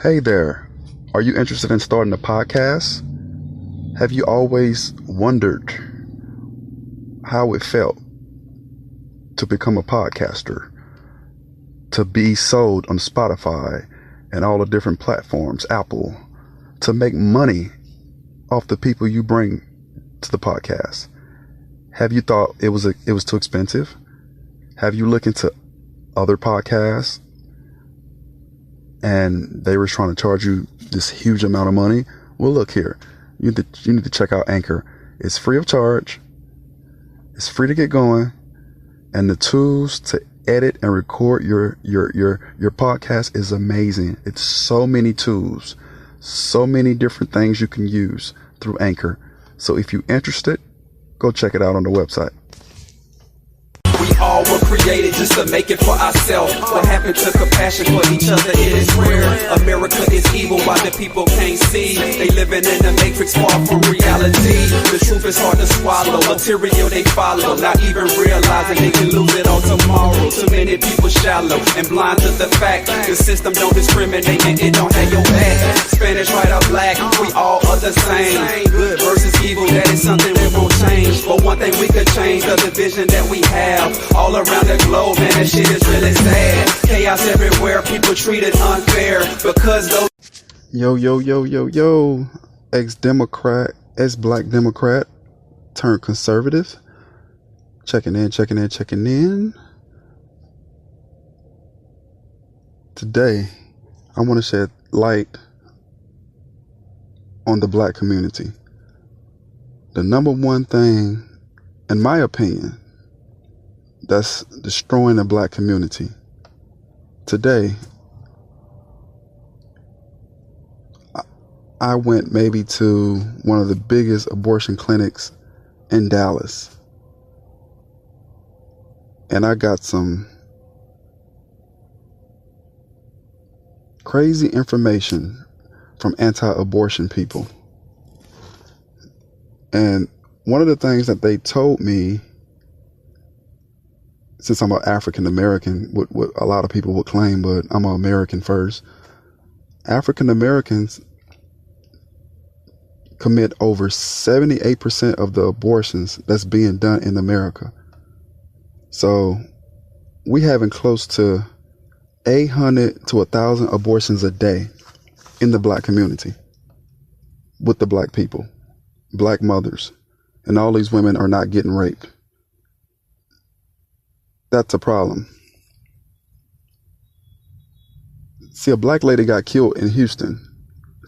Hey there, are you interested in starting a podcast? Have you always wondered how it felt to become a podcaster, to be sold on Spotify and all the different platforms, Apple, to make money off the people you bring to the podcast? Have you thought it was too expensive? Have you looked into other podcasts and they were trying to charge you this huge amount of money? Well, look here. You need to check out Anchor. It's free of charge. It's free to get going. And the tools to edit and record your podcast is amazing. It's so many tools, so many different things you can use through Anchor. So if you're interested, go check it out on the website. We all were created just to make it for ourselves. What happened to compassion for each other? It is rare. America is evil while the people can't see. They living in the matrix far from reality. The truth is hard to swallow. Material they follow, not even realizing they can lose it all tomorrow. Too many people shallow and blind to the fact the system don't discriminate and it don't have your back. Spanish, white or black, we all are the same. Good versus evil, that is something we won't change. But one thing we could change, the division that we have all around the globe, man, that shit is really sad. Chaos everywhere, people treated unfair because those Yo, ex-Democrat, ex-Black Democrat turned conservative. Checking in. Today, I want to shed light on the Black community. The number one thing, in my opinion, that's destroying the Black community. Today, I went maybe to one of the biggest abortion clinics in Dallas. And I got some crazy information from anti-abortion people. And one of the things that they told me, since I'm an African American, what a lot of people would claim, but I'm an American first. African Americans commit over 78% of the abortions that's being done in America. So we having close to 800 to 1,000 abortions a day in the Black community with the Black people, Black mothers, and all these women are not getting raped. That's a problem. See, a Black lady got killed in Houston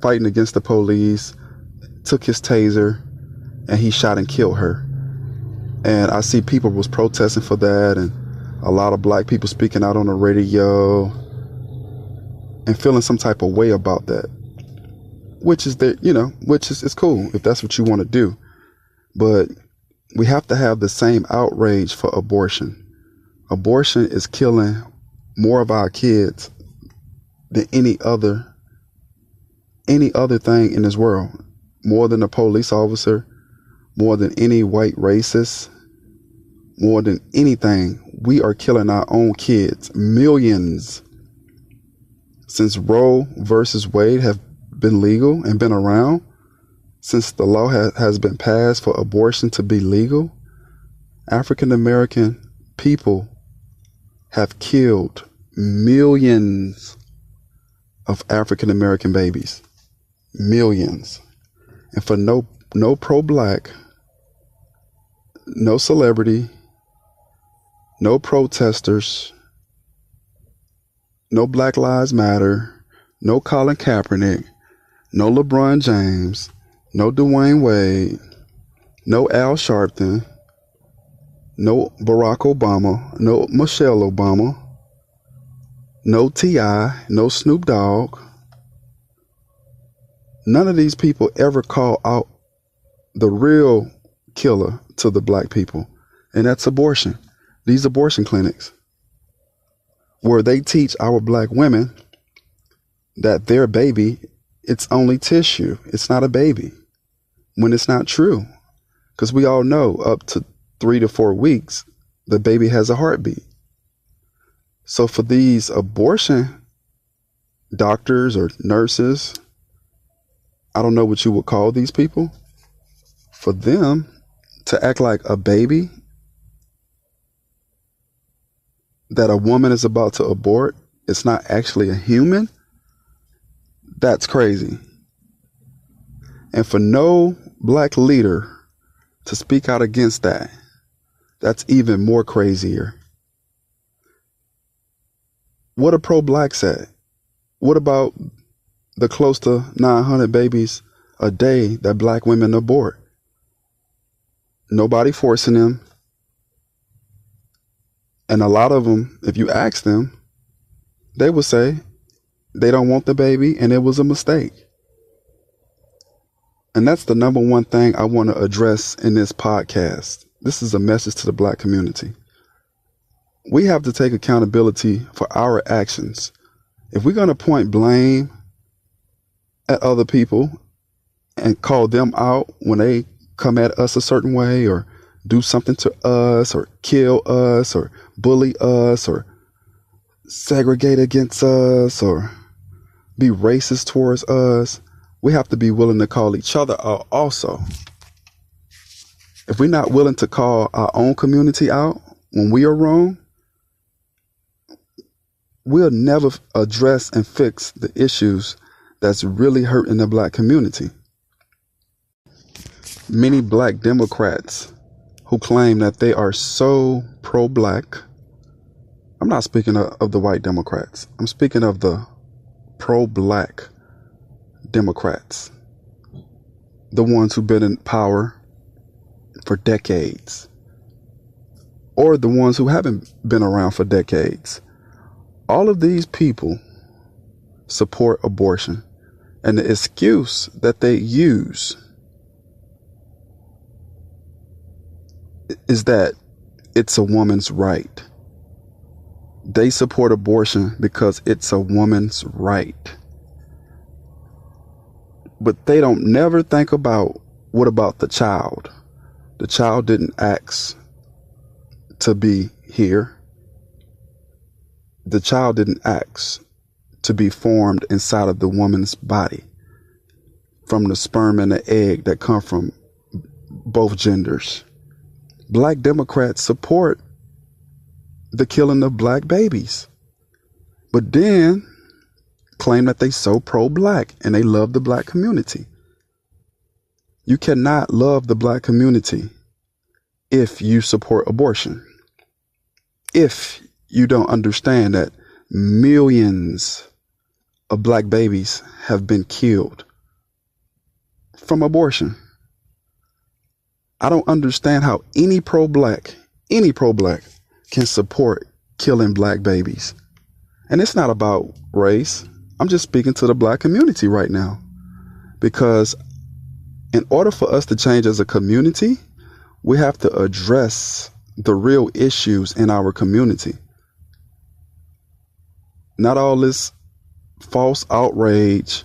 fighting against the police, took his taser, and he shot and killed her. And I see people was protesting for that, and a lot of Black people speaking out on the radio and feeling some type of way about that, which is it's cool if that's what you want to do. But we have to have the same outrage for abortion. Abortion is killing more of our kids than any other thing in this world. More than a police officer, more than any white racist, more than anything. We are killing our own kids. Millions. Since Roe versus Wade have been legal and been around, since the law has been passed for abortion to be legal, African American people have killed millions of African American babies. Millions. And for no pro-Black, no celebrity, no protesters, no Black Lives Matter, no Colin Kaepernick, no LeBron James, no Dwayne Wade, no Al Sharpton, no Barack Obama, no Michelle Obama, no T.I., no Snoop Dogg. None of these people ever call out the real killer to the Black people, and that's abortion. These abortion clinics, where they teach our Black women that their baby, it's only tissue. It's not a baby, when it's not true. Because we all know up to 3 to 4 weeks, the baby has a heartbeat. So for these abortion doctors or nurses, I don't know what you would call these people, for them to act like a baby that a woman is about to abort, it's not actually a human, that's crazy. And for no black leader to speak out against that, that's even more crazier. What are pro-blacks at? What about the close to 900 babies a day that black women abort? Nobody forcing them. And a lot of them, if you ask them, they will say they don't want the baby and it was a mistake. And that's the number one thing I want to address in this podcast. This is a message to the black community. We have to take accountability for our actions. If we're going to point blame at other people and call them out when they come at us a certain way or do something to us or kill us or bully us or segregate against us or be racist towards us, we have to be willing to call each other out also. If we're not willing to call our own community out when we are wrong, we'll never address and fix the issues that's really hurting the black community. Many black Democrats who claim that they are so pro-black, I'm not speaking of the white Democrats, I'm speaking of the pro-black Democrats, the ones who've been in power for decades, or the ones who haven't been around for decades. All of these people support abortion, and the excuse that they use is that it's a woman's right. They support abortion because it's a woman's right. But they don't never think about, what about the child? The child didn't ask to be here. The child didn't ask to be formed inside of the woman's body from the sperm and the egg that come from both genders. Black Democrats support the killing of black babies, but then claim that they so pro-black and they love the black community. You cannot love the black community if you support abortion. If you don't understand that millions of black babies have been killed from abortion. I don't understand how any pro-black can support killing black babies. And it's not about race. I'm just speaking to the black community right now. Because in order for us to change as a community, we have to address the real issues in our community. Not all this false outrage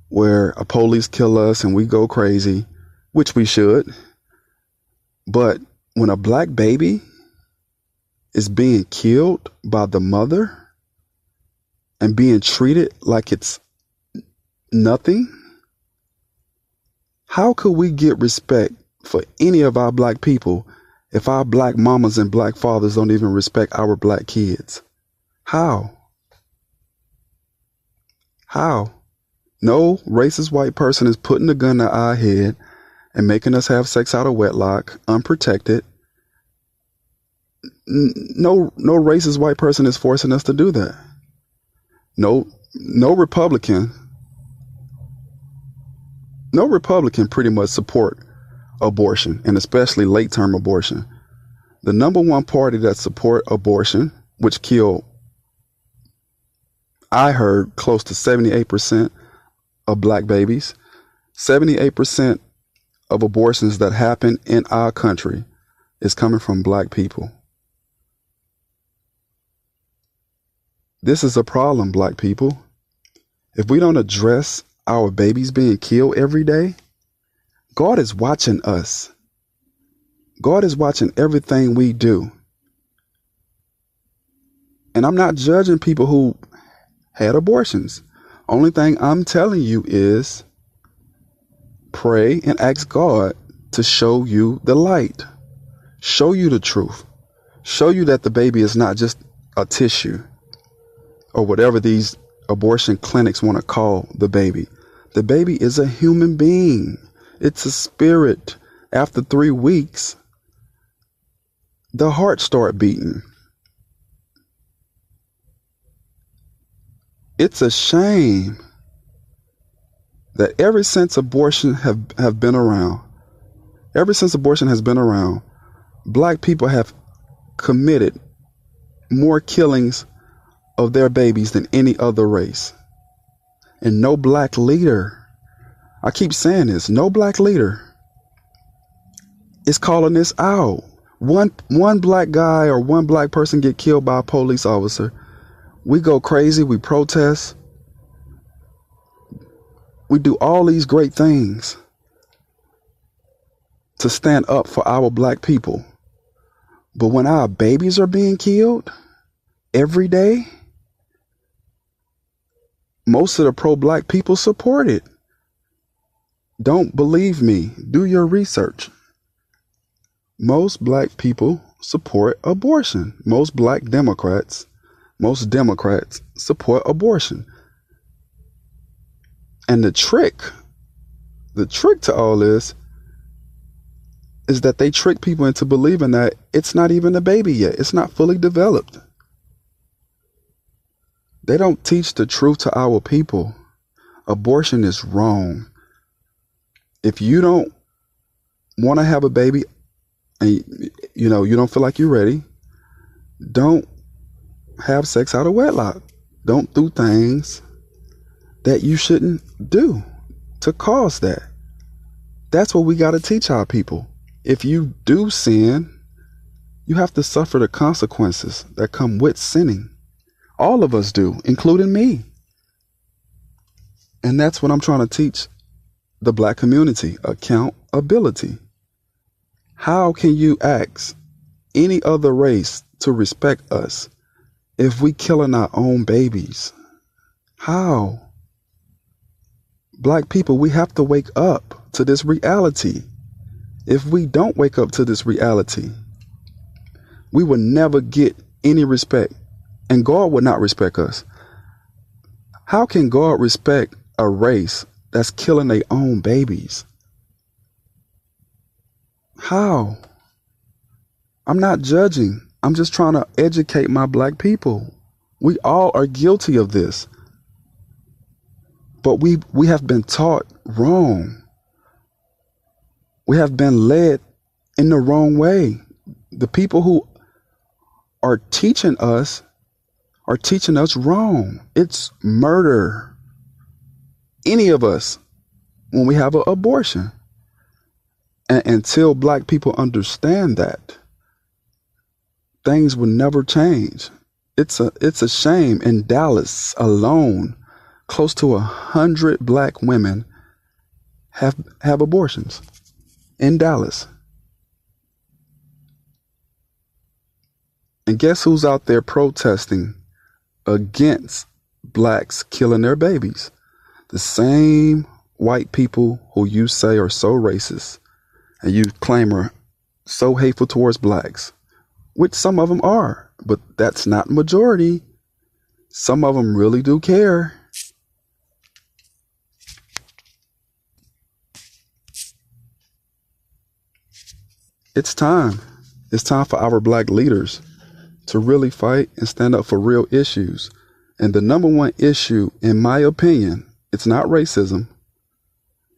where a police kill us and we go crazy, which we should. But when a black baby is being killed by the mother and being treated like it's nothing, how could we get respect for any of our black people if our black mamas and black fathers don't even respect our black kids? How? No racist white person is putting a gun to our head and making us have sex out of wedlock, unprotected. No racist white person is forcing us to do that. No Republican pretty much support abortion, and especially late-term abortion. The number one party that support abortion, which killed, I heard, close to 78% of black babies, 78% of abortions that happen in our country is coming from black people. This is a problem, black people. If we don't address our babies being killed every day, God is watching us. God is watching everything we do. And I'm not judging people who had abortions. Only thing I'm telling you is pray and ask God to show you the light, show you the truth, show you that the baby is not just a tissue or whatever these abortion clinics want to call the baby. The baby is a human being. It's a spirit. After 3 weeks, the heart start beating. It's a shame that ever since abortion have been around, black people have committed more killings of their babies than any other race. And no black leader, I keep saying this, no black leader is calling this out. One black guy or one black person get killed by a police officer, we go crazy, we protest, we do all these great things to stand up for our black people. But when our babies are being killed every day, most of the pro-black people support it. Don't believe me. Do your research. Most black people support abortion. Most Democrats support abortion. And the trick to all this is that they trick people into believing that it's not even a baby yet. It's not fully developed. They don't teach the truth to our people. Abortion is wrong. If you don't want to have a baby and you don't feel like you're ready, don't have sex out of wedlock. Don't do things that you shouldn't do to cause that. That's what we got to teach our people. If you do sin, you have to suffer the consequences that come with sinning. All of us do, including me. And that's what I'm trying to teach the black community, accountability. How can you ask any other race to respect us if we killing our own babies? How? Black people, we have to wake up to this reality. If we don't wake up to this reality, we will never get any respect, and God will not respect us. How can God respect a race that's killing their own babies? How? I'm not judging. I'm just trying to educate my black people. We all are guilty of this. But we have been taught wrong. We have been led in the wrong way. The people who are teaching us wrong. It's murder. Any of us, when we have an abortion. And until black people understand that, things will never change. It's a shame. In Dallas alone, close to 100 black women have abortions in Dallas. And guess who's out there protesting against blacks killing their babies? The same white people who you say are so racist and you claim are so hateful towards blacks, which some of them are, but that's not majority. Some of them really do care. It's time. It's time for our black leaders to really fight and stand up for real issues. And the number one issue, in my opinion, it's not racism.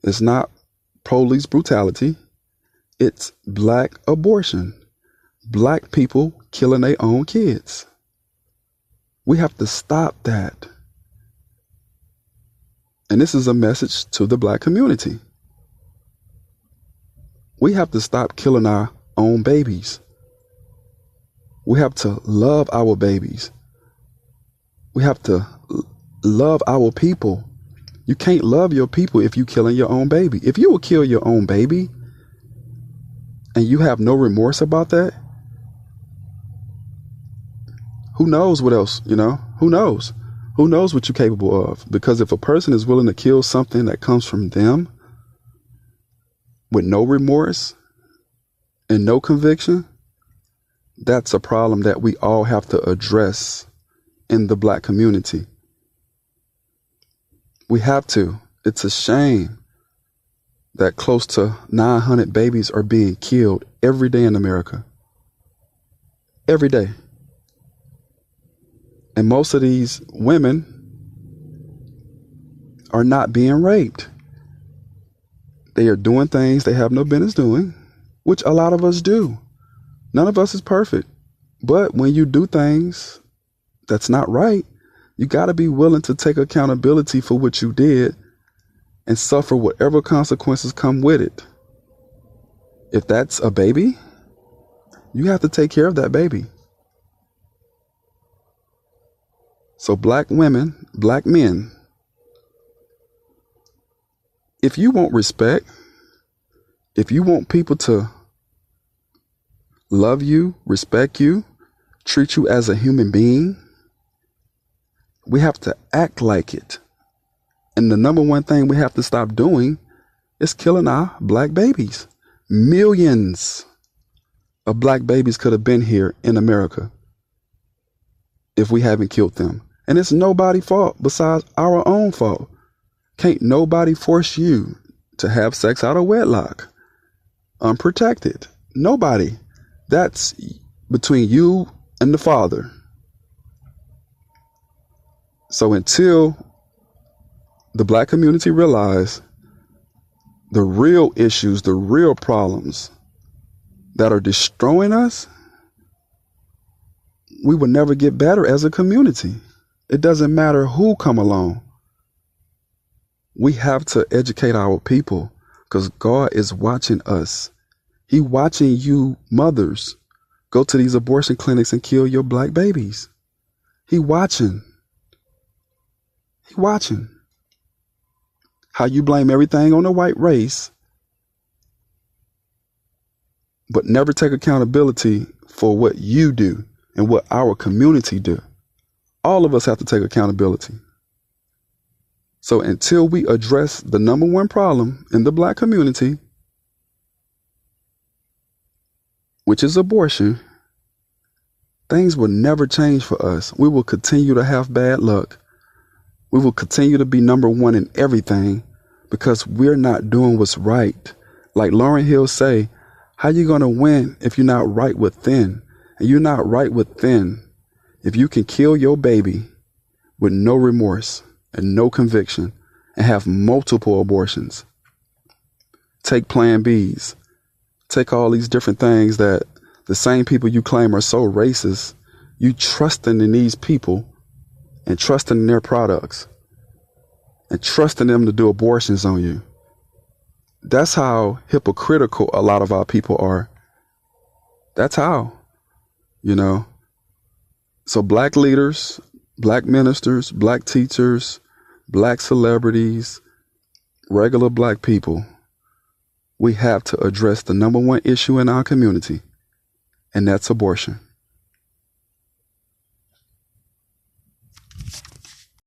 It's not police brutality. It's black abortion. Black people killing their own kids. We have to stop that. And this is a message to the black community. We have to stop killing our own babies. We have to love our babies. We have to love our people. You can't love your people if you're killing your own baby. If you will kill your own baby and you have no remorse about that, who knows what else, Who knows? Who knows what you're capable of? Because if a person is willing to kill something that comes from them with no remorse and no conviction, that's a problem that we all have to address in the Black community. We have to. It's a shame that close to 900 babies are being killed every day in America. Every day. And most of these women are not being raped. They are doing things they have no business doing, which a lot of us do. None of us is perfect. But when you do things that's not right, you got to be willing to take accountability for what you did and suffer whatever consequences come with it. If that's a baby, you have to take care of that baby. So Black women, Black men, if you want respect, if you want people to love you, respect you, treat you as a human being, we have to act like it. And the number one thing we have to stop doing is killing our Black babies. Millions of Black babies could have been here in America if we haven't killed them. And it's nobody's fault besides our own fault. Can't nobody force you to have sex out of wedlock, unprotected. Nobody. That's between you and the Father. So until the Black community realize the real issues, the real problems that are destroying us, we will never get better as a community. It doesn't matter who come along. We have to educate our people because God is watching us. He watching you mothers go to these abortion clinics and kill your Black babies. He watching. He watching. How you blame everything on the white race, but never take accountability for what you do and what our community do. All of us have to take accountability. So until we address the number one problem in the Black community, which is abortion, things will never change for us. We will continue to have bad luck. We will continue to be number one in everything because we're not doing what's right. Like Lauryn Hill say, how you going to win if you're not right within? And you're not right within if you can kill your baby with no remorse and no conviction and have multiple abortions. Take Plan Bs. Take all these different things that the same people you claim are so racist, you trusting in these people and trusting in their products and trusting them to do abortions on you. That's how hypocritical a lot of our people are. That's how, you know. So Black leaders, Black ministers, Black teachers, Black celebrities, regular Black people, we have to address the number one issue in our community, and that's abortion.